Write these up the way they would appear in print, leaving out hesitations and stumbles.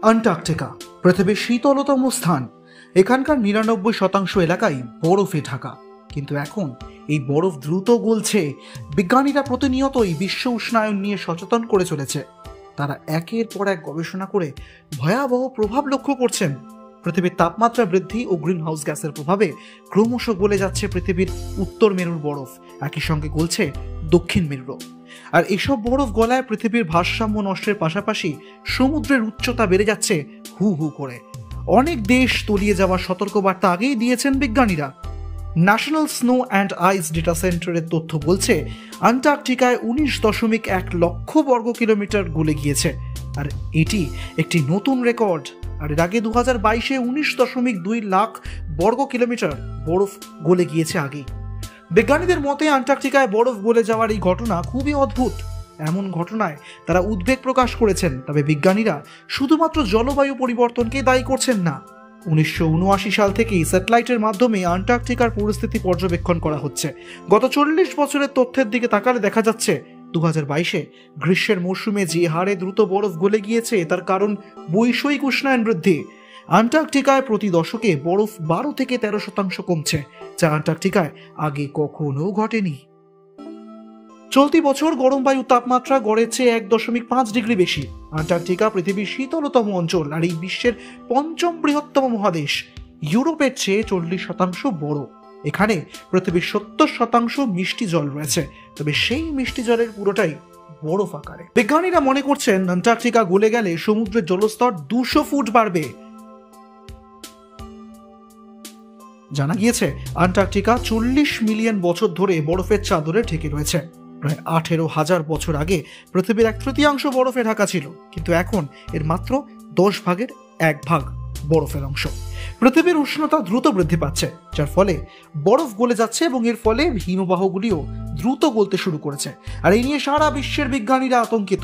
Antarctica পৃথিবীর শীতলতম স্থান। এখানকার 99% এলাকাই বরফে ঢাকা। কিন্তু এখন এই বরফ দ্রুত গলছে। বিজ্ঞানীরা প্রতিনিয়তই বিশ্ব উষ্ণায়ন নিয়ে সচেতন করে চলেছে। তারা একের পর এক গবেষণা করে ভয়াবহ প্রভাব লক্ষ্য করছেন। পৃথিবীর তাপমাত্রা বৃদ্ধি ও গ্রিন হাউস গ্যাসের প্রভাবে ক্রমশ গলে যাচ্ছে পৃথিবীর উত্তর মেরুর বরফ, একই সঙ্গে গলছে দক্ষিণ মেরুরও। আর এসব বরফ গলায় পৃথিবীর ভারসাম্য নষ্টের পাশাপাশি সমুদ্রের উচ্চতা বেড়ে যাচ্ছে হু হু করে। অনেক দেশ তলিয়ে যাওয়ার সতর্কবার্তা আগেই দিয়েছেন বিজ্ঞানীরা। National snow and ice data সেন্টারের তথ্য বলছে আন্টার্কটিকায় 19.1 লক্ষ বর্গ কিলোমিটার গলে গিয়েছে। আর এটি একটি নতুন রেকর্ড। আর এর আগে 2022-এ 19.2 লাখ বর্গ কিলোমিটার বরফ গলে গিয়েছে আগে। বিজ্ঞানীদের মতে আন্টার্কটিকায় বরফ গলে যাওয়ার এই ঘটনা খুবই অদ্ভুত। এমন ঘটনায় তারা উদ্বেগ প্রকাশ করেছেন। তবে বিজ্ঞানীরা শুধুমাত্র জলবায়ু পরিবর্তনকে দায়ী করছেন না। 1979 সাল থেকেই স্যাটেলাইটের মাধ্যমে আন্টার্কটিকার পরিস্থিতি পর্যবেক্ষণ করা হচ্ছে। গত 40 বছরের তথ্যের দিকে তাকালে দেখা যাচ্ছে 2022-এ গ্রীষ্মের মৌসুমে যে হারে দ্রুত বরফ গলে গিয়েছে তার কারণ বৈশ্বিক উষ্ণায়ন বৃদ্ধি। আন্টার্কটিকায় প্রতি দশকে বরফ 12 থেকে 13% কমছে, যা আন্টার্কটিকায় আগে কখনো ঘটেনি। চলতি বছর গরম বায়ু তাপমাত্রা গড়ের চেয়ে 1.5 ডিগ্রি বেশি। আন্টার্কটিকা পৃথিবীর শীতলতম অঞ্চল আর এই বিশ্বের 5ম বৃহত্তম মহাদেশ। ইউরোপের চেয়ে 40% বড়। এখানে পৃথিবীর 70% মিষ্টি জল রয়েছে, তবে সেই মিষ্টি জলের পুরোটাই বরফ আকারে। বিজ্ঞানীরা মনে করছেন আন্টার্কটিকা গলে গেলে সমুদ্রের জলস্তর 200 ফুট বাড়বে। জানা গিয়েছে আন্টার্কটিকা 40 মিলিয়ন বছর ধরে বরফের চাদরে ঢেকে রয়েছে। প্রায় 18,000 বছর আগে পৃথিবীর 1/3 বরফে ঢাকা ছিল, কিন্তু এখন এর মাত্র 10 ভাগের 1 ভাগ বরফের অংশ। পৃথিবীর উষ্ণতা দ্রুত বৃদ্ধি পাচ্ছে, যার ফলে বরফ গলে যাচ্ছে এবং এর ফলে হিমবাহগুলিও দ্রুত গলতে শুরু করেছে। আর এই নিয়ে সারা বিশ্বের বিজ্ঞানীরা আতঙ্কিত।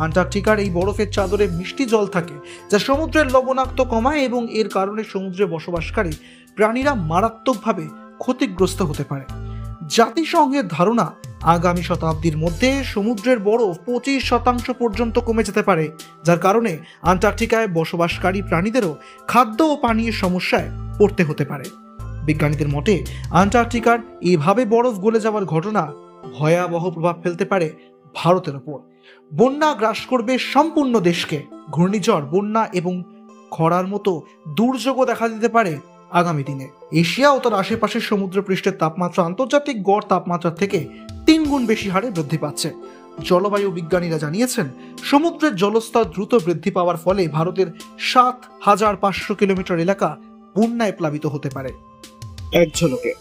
আন্টার্কটিকার এই বরফের চাদরে মিষ্টি জল থাকে, যা সমুদ্রের লবণাক্ত কমায় এবং এর কারণে সমুদ্রে বসবাসকারী প্রাণীরা মারাত্মকভাবে ক্ষতিগ্রস্ত হতে পারে। জাতিসংঘের ধারণা আগামী শতাব্দীর মধ্যে সমুদ্রের বরফ 25% পর্যন্ত কমে যেতে পারে, যার কারণে আন্টার্কটিকায় বসবাসকারী প্রাণীদেরও খাদ্য ও পানীয় সমস্যায় পড়তে হতে পারে। বিজ্ঞানীদের মতে আন্টার্কটিকার এভাবে বরফ গলে যাওয়ার ঘটনা ভয়াবহ প্রভাব ফেলতে পারে ভারতের ওপর। বন্যা গ্রাস করবে সম্পূর্ণ দেশকে। ঘূর্ণিঝড়, বন্যা এবং খরার মতো দুর্যোগও দেখা দিতে পারে আগামী দিনে। এশিয়া ও তার আশেপাশের সমুদ্রপৃষ্ঠের তাপমাত্রা আন্তর্জাতিক গড় তাপমাত্রা থেকে 3 গুণ বেশি হারে বৃদ্ধি পাচ্ছে। জলবায়ু বিজ্ঞানীরা জানিয়েছেন সমুদ্রের জলস্তর দ্রুত বৃদ্ধি পাওয়ার ফলে ভারতের 7,500 কিলোমিটার এলাকা বন্যায় প্লাবিত হতে পারে। এক ঝলকে